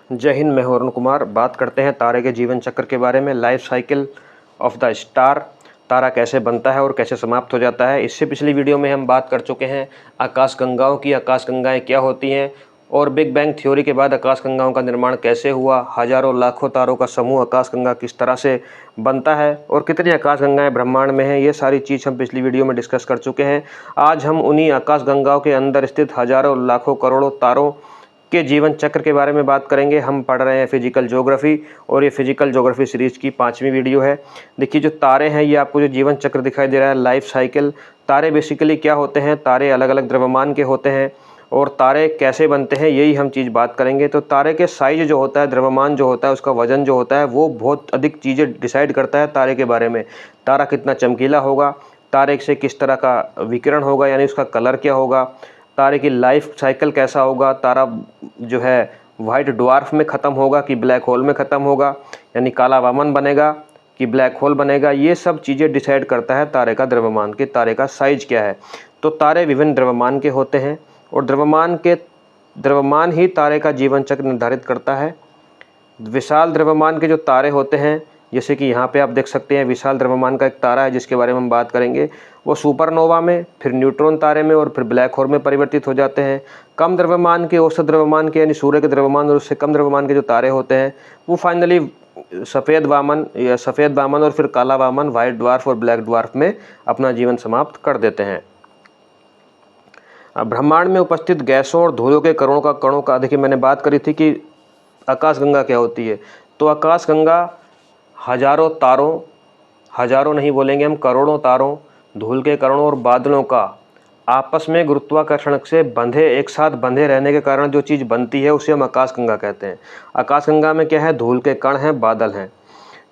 जय हिंद। मैं हूं अरुण कुमार। बात करते हैं तारे के जीवन चक्र के बारे में, life cycle of the star. तारा कैसे बनता है और कैसे समाप्त हो जाता है। इससे पिछली वीडियो में हम बात कर चुके हैं आकाशगंगाओं की, आकाशगंगाएं क्या होती हैं और बिग बैंग थ्योरी के बाद आकाशगंगाओं का निर्माण कैसे हुआ, हजारों लाखों तारों का समूह आकाशगंगा किस तरह से बनता है और कितनी आकाशगंगाएं ब्रह्मांड में हैं, ये सारी चीज़ हम पिछली वीडियो में डिस्कस कर चुके हैं। आज हम उन्हीं आकाशगंगाओं के अंदर स्थित हजारों लाखों करोड़ों तारों के जीवन चक्र के बारे में बात करेंगे। हम पढ़ रहे हैं फिजिकल ज्योग्राफी और ये फिजिकल ज्योग्राफी सीरीज की 5वीं वीडियो है। देखिए जो तारे हैं, ये आपको जो जीवन चक्र दिखाई दे रहा है, लाइफ साइकिल। तारे बेसिकली क्या होते हैं, तारे अलग अलग द्रव्यमान के होते हैं और तारे कैसे बनते हैं, यही हम चीज़ बात करेंगे। तो तारे के साइज जो होता है, द्रव्यमान जो होता है, उसका वजन जो होता है, वो बहुत अधिक चीज़ें डिसाइड करता है तारे के बारे में। तारा कितना चमकीला होगा, तारे से किस तरह का विकिरण होगा, यानी उसका कलर क्या होगा, तारे की लाइफ साइकिल कैसा होगा, तारा जो है वाइट ड्वार्फ में ख़त्म होगा कि ब्लैक होल में ख़त्म होगा, यानी काला वामन बनेगा कि ब्लैक होल बनेगा, ये सब चीज़ें डिसाइड करता है तारे का द्रव्यमान, कि तारे का साइज क्या है। तो तारे विभिन्न द्रव्यमान के होते हैं और द्रव्यमान ही तारे का जीवन चक्र निर्धारित करता है। विशाल द्रव्यमान के जो तारे होते हैं, जैसे कि यहाँ पे आप देख सकते हैं, विशाल द्रव्यमान का एक तारा है जिसके बारे में हम बात करेंगे। वो सुपरनोवा में, फिर न्यूट्रॉन तारे में और फिर ब्लैक होल में परिवर्तित हो जाते हैं। कम द्रव्यमान के, औसत द्रव्यमान के, यानी सूर्य के द्रव्यमान और उससे कम द्रव्यमान के जो तारे होते हैं, वो फाइनली सफ़ेद वामन और फिर काला वामन, वाइट ड्वार्फ और ब्लैक ड्वार्फ में अपना जीवन समाप्त कर देते हैं। ब्रह्मांड में उपस्थित गैसों और धूलों के कणों का देखिए, मैंने बात करी थी कि आकाशगंगा क्या होती है। तो आकाशगंगा हजारों तारों, हजारों नहीं बोलेंगे हम, करोड़ों तारों, धूल के कणों और बादलों का आपस में गुरुत्वाकर्षण से एक साथ बंधे रहने के कारण जो चीज़ बनती है, उसे हम आकाशगंगा कहते हैं। आकाशगंगा में क्या है, धूल के कण हैं, बादल हैं।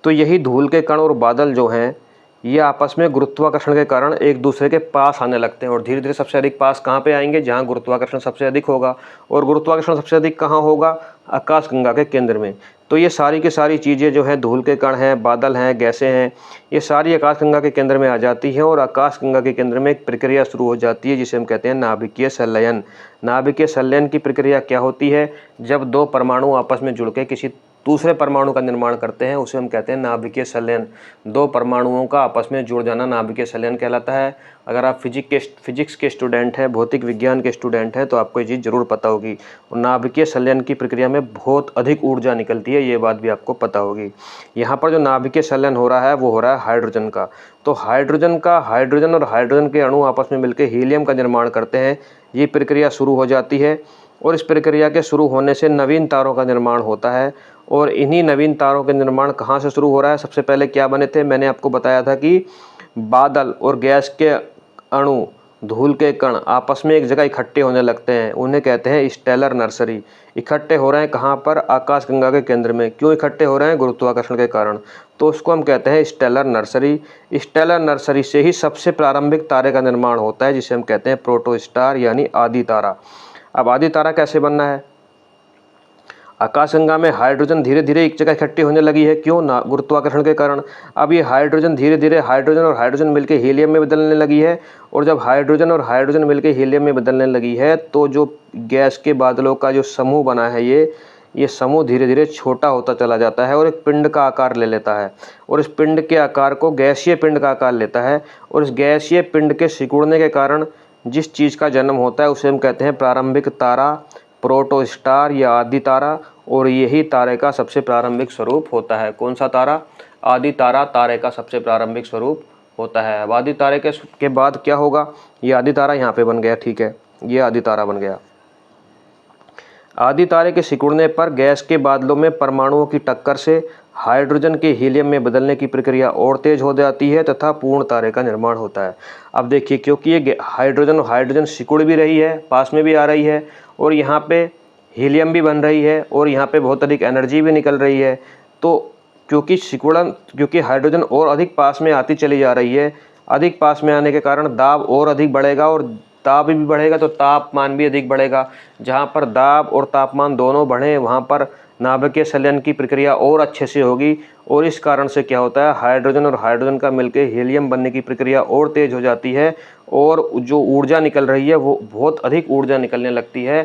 तो यही धूल के कण और बादल जो हैं, ये आपस में गुरुत्वाकर्षण के कारण एक दूसरे के पास आने लगते हैं और धीरे धीरे सबसे अधिक पास कहाँ पे आएंगे, जहाँ गुरुत्वाकर्षण सबसे अधिक होगा। और गुरुत्वाकर्षण सबसे अधिक कहाँ होगा, आकाशगंगा के केंद्र में। तो ये सारी की सारी चीज़ें जो हैं, धूल के कण हैं, बादल हैं, गैसें हैं, ये सारी आकाशगंगा के केंद्र में आ जाती हैं और आकाशगंगा के केंद्र में एक प्रक्रिया शुरू हो जाती है जिसे हम कहते हैं नाभिकीय संलयन। नाभिकीय संलयन की प्रक्रिया क्या होती है, जब दो परमाणु आपस में जुड़ के किसी दूसरे परमाणु का निर्माण करते हैं, उसे हम कहते हैं नाभिकीय संलयन। दो परमाणुओं का आपस में जुड़ जाना नाभिकीय संलयन कहलाता है। अगर आप फिजिक्स के स्टूडेंट हैं, भौतिक विज्ञान के स्टूडेंट हैं, तो आपको ये चीज़ जरूर पता होगी। और नाभिकीय संलयन की प्रक्रिया में बहुत अधिक ऊर्जा निकलती है, ये बात भी आपको पता होगी। यहाँ पर जो नाभिकीय संलयन हो रहा है, वो हो रहा है हाइड्रोजन का। तो हाइड्रोजन और हाइड्रोजन के अणु आपस में मिलकर हीलियम का निर्माण करते हैं। ये प्रक्रिया शुरू हो जाती है और इस प्रक्रिया के शुरू होने से नवीन तारों का निर्माण होता है। और इन्हीं नवीन तारों के निर्माण कहाँ से शुरू हो रहा है, सबसे पहले क्या बने थे, मैंने आपको बताया था कि बादल और गैस के अणु, धूल के कण आपस में एक जगह इकट्ठे होने लगते हैं, उन्हें कहते हैं स्टेलर नर्सरी। इकट्ठे हो रहे हैं कहाँ पर, आकाशगंगा के केंद्र में। क्यों इकट्ठे हो रहे हैं, गुरुत्वाकर्षण के कारण। तो उसको हम कहते हैं स्टेलर नर्सरी। स्टेलर नर्सरी से ही सबसे प्रारंभिक तारे का निर्माण होता है, जिसे हम कहते हैं प्रोटोस्टार, यानी आदि तारा। अब आदि तारा कैसे बनना है, आकाशगंगा में हाइड्रोजन धीरे धीरे एक जगह इकट्ठी होने लगी है। क्यों, ना गुरुत्वाकर्षण के कारण। अब ये हाइड्रोजन धीरे धीरे हाइड्रोजन मिलकर हीलियम में बदलने लगी है। और जब हाइड्रोजन मिलकर हीलियम में बदलने लगी है, तो जो गैस के बादलों का जो समूह बना है, ये समूह धीरे धीरे छोटा होता चला जाता है और एक पिंड का आकार ले लेता है। और इस पिंड के आकार को गैसीय पिंड का आकार लेता है। और इस गैसीय पिंड के सिकुड़ने के कारण जिस चीज़ का जन्म होता है, उसे हम कहते हैं प्रारंभिक तारा, प्रोटोस्टार या आदि तारा। और यही तारे का सबसे प्रारंभिक स्वरूप होता है। कौन सा तारा, आदि तारा, तारे का सबसे प्रारंभिक स्वरूप होता है। अब आदि तारे के बाद क्या होगा, ये आदि तारा यहाँ पे बन गया, ठीक है, ये आदि तारा बन गया। आदि तारे के सिकुड़ने पर गैस के बादलों में परमाणुओं की टक्कर से हाइड्रोजन के हीलियम में बदलने की प्रक्रिया और तेज हो जाती है तथा पूर्ण तारे का निर्माण होता है। अब देखिए, क्योंकि ये हाइड्रोजन सिकुड़ भी रही है, पास में भी आ रही है, और यहाँ पे हीलियम भी बन रही है, और यहाँ पे बहुत अधिक एनर्जी भी निकल रही है। तो क्योंकि हाइड्रोजन और अधिक पास में आती चली जा रही है, अधिक पास में आने के कारण दाब और अधिक बढ़ेगा, और दाब भी बढ़ेगा तो तापमान भी अधिक बढ़ेगा। जहाँ पर दाब और तापमान दोनों बढ़े, वहाँ पर नाभिकीय संलयन की प्रक्रिया और अच्छे से होगी। और इस कारण से क्या होता है, हाइड्रोजन का मिलकर हीलियम बनने की प्रक्रिया और तेज हो जाती है, और जो ऊर्जा निकल रही है वो बहुत अधिक ऊर्जा निकलने लगती है।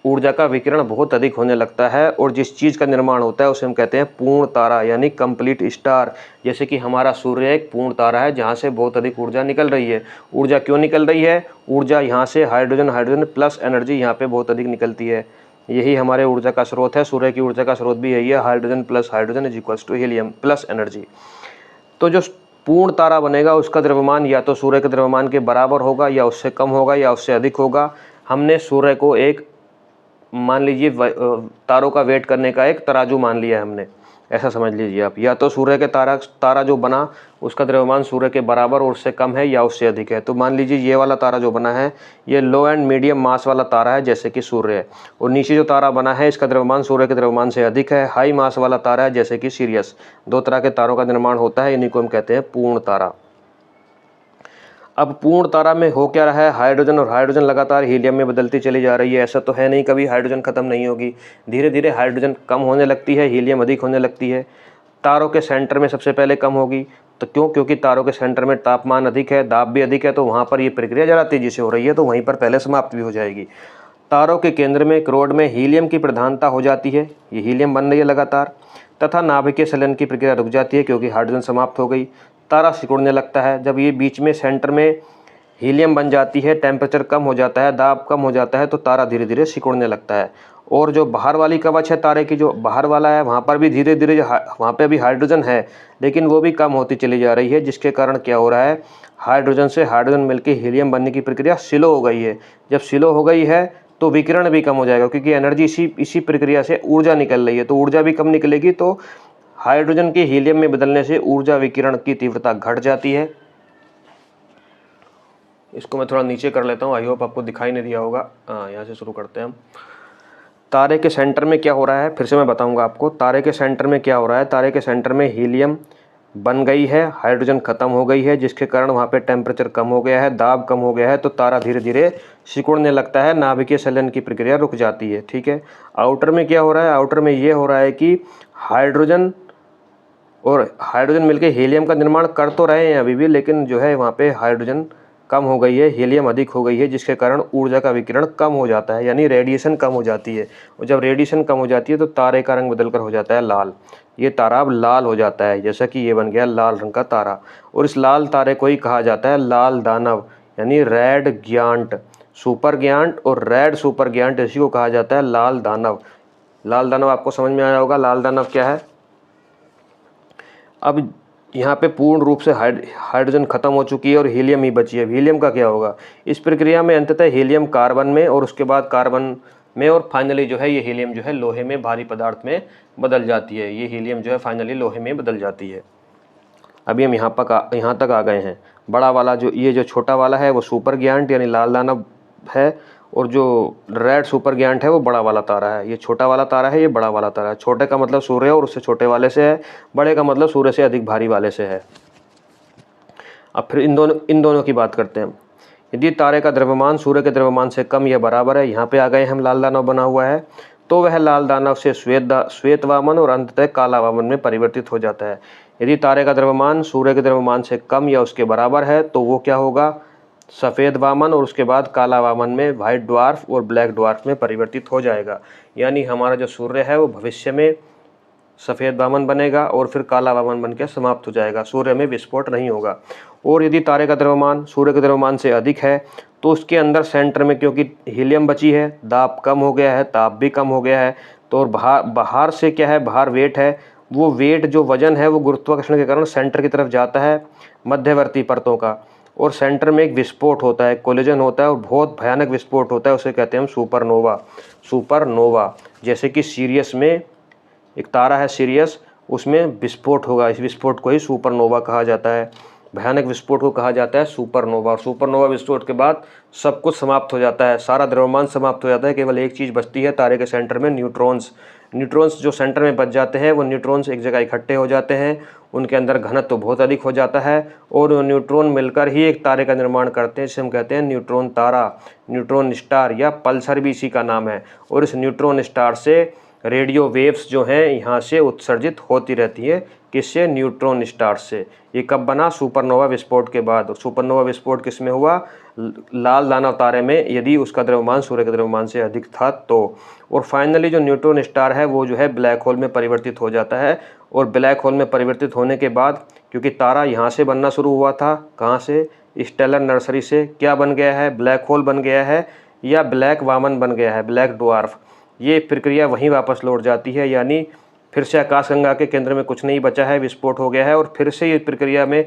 ऊर्जा का विकिरण बहुत अधिक होने लगता है और जिस चीज़ का निर्माण होता है उसे हम कहते हैं पूर्ण तारा यानी कंप्लीट स्टार। जैसे कि हमारा सूर्य एक पूर्ण तारा है जहाँ से बहुत अधिक ऊर्जा निकल रही है। ऊर्जा क्यों निकल रही है? ऊर्जा यहाँ से हाइड्रोजन प्लस एनर्जी यहाँ पे बहुत अधिक निकलती है। यही हमारे ऊर्जा का स्रोत है। सूर्य की ऊर्जा का स्रोत भी यही है, hydrogen plus hydrogen is equals to helium plus energy. तो जो पूर्ण तारा बनेगा उसका द्रव्यमान या तो सूर्य के द्रव्यमान के बराबर होगा या उससे कम होगा या उससे अधिक होगा। हमने सूर्य को एक मान लीजिए तारों का वेट करने का एक तराजू मान लिया है हमने, ऐसा समझ लीजिए आप। या तो सूर्य के तारा जो बना उसका द्रव्यमान सूर्य के बराबर और उससे कम है या उससे अधिक है। तो मान लीजिए ये वाला तारा जो बना है ये लो एंड मीडियम मास वाला तारा है जैसे कि सूर्य है, और नीचे जो तारा बना है इसका द्रव्यमान सूर्य के द्रव्यमान से अधिक है, हाई मास वाला तारा है जैसे कि सिरियस। दो तरह के तारों का निर्माण होता है, इन्हीं को हम कहते हैं पूर्ण तारा। अब पूर्ण तारा में हो क्या रहा है, हाइड्रोजन और हाइड्रोजन लगातार हीलियम में बदलती चली जा रही है। ऐसा तो है नहीं कभी हाइड्रोजन खत्म नहीं होगी, धीरे धीरे हाइड्रोजन कम होने लगती है, हीलियम अधिक होने लगती है। तारों के सेंटर में सबसे पहले कम होगी, तो क्यों? क्योंकि तारों के सेंटर में तापमान अधिक है, दाब भी अधिक है, तो वहाँ पर ये प्रक्रिया ज़्यादा तेजी से हो रही है, तो वहीं पर पहले समाप्त भी हो जाएगी। तारों के केंद्र में क्रोड में हीलियम की प्रधानता हो जाती है, ये हीलियम बन रही है लगातार, तथा नाभिकीय संलयन की प्रक्रिया रुक जाती है क्योंकि हाइड्रोजन समाप्त हो गई। तारा सिकुड़ने लगता है। जब ये बीच में सेंटर में हीलियम बन जाती है, टेम्परेचर कम हो जाता है, दाब कम हो जाता है, तो तारा धीरे धीरे सिकुड़ने लगता है। और जो बाहर वाली कवच है तारे की, जो बाहर वाला है वहाँ पर भी धीरे धीरे वहाँ पे भी हाइड्रोजन है लेकिन वो भी कम होती चली जा रही है, जिसके कारण क्या हो रहा है, हाइड्रोजन से हाइड्रोजन मिलकर हीलियम बनने की प्रक्रिया स्लो हो गई है। जब स्लो हो गई है तो विकिरण भी कम हो जाएगा क्योंकि एनर्जी इसी प्रक्रिया से ऊर्जा निकल रही है, तो ऊर्जा भी कम निकलेगी, तो हाइड्रोजन के हीलियम में बदलने से ऊर्जा विकिरण की तीव्रता घट जाती है। इसको मैं थोड़ा नीचे कर लेता हूँ, आई होप आपको दिखाई नहीं दिया होगा। हाँ, यहाँ से शुरू करते हैं हम। तारे के सेंटर में क्या हो रहा है, फिर से मैं बताऊंगा आपको। तारे के सेंटर में क्या हो रहा है, तारे के सेंटर में हीलियम बन गई है, हाइड्रोजन खत्म हो गई है, जिसके कारण वहाँ पे टेम्परेचर कम हो गया है, दाब कम हो गया है, तो तारा धीरे धीरे सिकुड़ने लगता है, नाभिकीय संलयन की प्रक्रिया रुक जाती है। ठीक है। आउटर में क्या हो रहा है, आउटर में ये हो रहा है कि हाइड्रोजन और हाइड्रोजन मिलकर हीलियम का निर्माण कर तो रहे हैं अभी भी, लेकिन जो है वहाँ पे हाइड्रोजन कम हो गई है, हीलियम अधिक हो गई है, जिसके कारण ऊर्जा का विकिरण कम हो जाता है, यानी रेडिएशन कम हो जाती है। और जब रेडिएशन कम हो जाती है तो तारे का रंग बदलकर हो जाता है लाल। ये तारा अब लाल हो जाता है, जैसा कि ये बन गया लाल रंग का तारा। और इस लाल तारे को ही कहा जाता है लाल दानव, यानी रेड गिगांट। सुपर गिगांट और रेड सुपर गिगांट, इसी को कहा जाता है लाल दानव। लाल दानव आपको समझ में आया होगा, लाल दानव क्या है। अब यहाँ पे पूर्ण रूप से हाइड्रोजन खत्म हो चुकी है और हीलियम ही बची है। हीलियम का क्या होगा, इस प्रक्रिया में अंततः हीलियम कार्बन में और उसके बाद कार्बन में और फाइनली जो है ये हीलियम जो है लोहे में, भारी पदार्थ में बदल जाती है। ये हीलियम जो है फाइनली लोहे में बदल जाती है। अभी हम यहाँ तक आ गए हैं। बड़ा वाला जो ये जो छोटा वाला है वो सुपर गिगांट यानी लाल दानव है, और जो रेड सुपर गिगांट है वो बड़ा वाला तारा है। ये छोटा वाला तारा है, ये बड़ा वाला तारा है। छोटे का मतलब सूर्य और उससे छोटे वाले से है, बड़े का मतलब सूर्य से अधिक भारी वाले से है। अब फिर इन दोनों की बात करते हैं। यदि तारे का द्रव्यमान सूर्य के द्रव्यमान से कम या बराबर है, यहाँ पे आ गए हम, लाल दानव बना हुआ है, तो वह लाल दानव से श्वेत वामन और अंततः काला वामन में परिवर्तित हो जाता है। यदि तारे का द्रव्यमान सूर्य के द्रव्यमान से कम या उसके बराबर है तो वो क्या होगा, सफ़ेद वामन और उसके बाद काला वामन में, व्हाइट ड्वार्फ और ब्लैक ड्वार्फ में परिवर्तित हो जाएगा। यानी हमारा जो सूर्य है वो भविष्य में सफ़ेद वामन बनेगा और फिर काला वामन बन के समाप्त हो जाएगा, सूर्य में विस्फोट नहीं होगा। और यदि तारे का द्रव्यमान सूर्य के द्रव्यमान से अधिक है तो उसके अंदर सेंटर में, क्योंकि हीलियम बची है, दाब कम हो गया है, ताप भी कम हो गया है, तो और बाहर से क्या है, बाहर वेट है, वो वेट जो वजन है वो गुरुत्वाकर्षण के कारण सेंटर की तरफ जाता है मध्यवर्ती परतों का, और सेंटर में एक विस्फोट होता है, कोलिजन होता है और बहुत भयानक विस्फोट होता है, उसे कहते हैं हम सुपरनोवा। सुपरनोवा जैसे कि सीरियस में एक तारा है सिरियस, उसमें विस्फोट होगा, इस विस्फोट को ही सुपरनोवा कहा जाता है। भयानक विस्फोट को कहा जाता है सुपरनोवा। और सुपरनोवा विस्फोट के बाद सब कुछ समाप्त हो जाता है, सारा द्रव्यमान समाप्त हो जाता है, केवल एक चीज़ बचती है तारे के सेंटर में, न्यूट्रॉन्स। न्यूट्रॉन्स जो सेंटर में बच जाते हैं वो न्यूट्रॉन्स एक जगह इकट्ठे हो जाते हैं, उनके अंदर घनत्व तो बहुत अधिक हो जाता है और वो न्यूट्रॉन मिलकर ही एक तारे का निर्माण करते हैं, जिसे हम कहते हैं न्यूट्रॉन तारा, न्यूट्रॉन स्टार या पल्सर भी इसी का नाम है। और इस न्यूट्रॉन स्टार से रेडियो वेव्स जो हैं यहाँ से उत्सर्जित होती रहती है। किससे? न्यूट्रॉन स्टार से। ये कब बना? सुपरनोवा विस्फोट के बाद। और सुपरनोवा विस्फोट किस में हुआ? लाल दानव तारे में, यदि उसका द्रव्यमान सूर्य के द्रव्यमान से अधिक था तो। और फाइनली जो न्यूट्रॉन स्टार है वो जो है ब्लैक होल में परिवर्तित हो जाता है। और ब्लैक होल में परिवर्तित होने के बाद, क्योंकि तारा यहाँ से बनना शुरू हुआ था, कहाँ से? स्टेलर नर्सरी से, क्या बन गया है? ब्लैक होल बन गया है या ब्लैक वामन बन गया है, ब्लैक ड्वार्फ। ये प्रक्रिया वहीं वापस लौट जाती है, यानी फिर से आकाशगंगा के केंद्र में कुछ नहीं बचा है, विस्फोट हो गया है। और फिर से ये प्रक्रिया में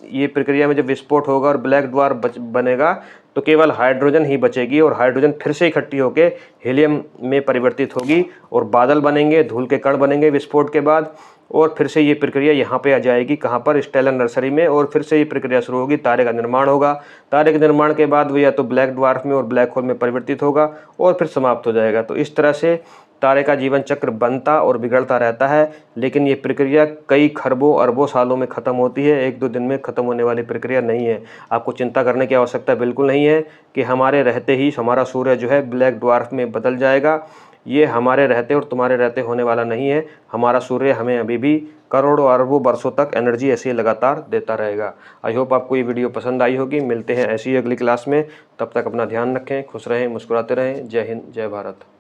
ये प्रक्रिया में जब विस्फोट होगा और ब्लैक ड्वार्फ बनेगा तो केवल हाइड्रोजन ही बचेगी, और हाइड्रोजन फिर से इकट्ठी होकर हीलियम में परिवर्तित होगी और बादल बनेंगे, धूल के कण बनेंगे विस्फोट के बाद। और फिर से ये प्रक्रिया यहाँ पे आ जाएगी, कहाँ पर? स्टेलर नर्सरी में। और फिर से ये प्रक्रिया शुरू होगी, तारे का निर्माण होगा। तारे के निर्माण के बाद वो या तो ब्लैक ड्वार्फ में और ब्लैक होल में परिवर्तित होगा और फिर समाप्त हो जाएगा। तो इस तरह से तारे का जीवन चक्र बनता और बिगड़ता रहता है, लेकिन ये प्रक्रिया कई खरबों अरबों सालों में ख़त्म होती है, एक दो दिन में ख़त्म होने वाली प्रक्रिया नहीं है। आपको चिंता करने की आवश्यकता बिल्कुल नहीं है कि हमारे रहते ही हमारा सूर्य जो है ब्लैक ड्वार्फ में बदल जाएगा। ये हमारे रहते और तुम्हारे रहते होने वाला नहीं है। हमारा सूर्य हमें अभी भी करोड़ों अरबों वर्षों तक एनर्जी ऐसे ही लगातार देता रहेगा। आई होप आपको ये वीडियो पसंद आई होगी। मिलते हैं ऐसी ही अगली क्लास में, तब तक अपना ध्यान रखें, खुश रहें, मुस्कुराते रहें। जय हिंद, जय भारत।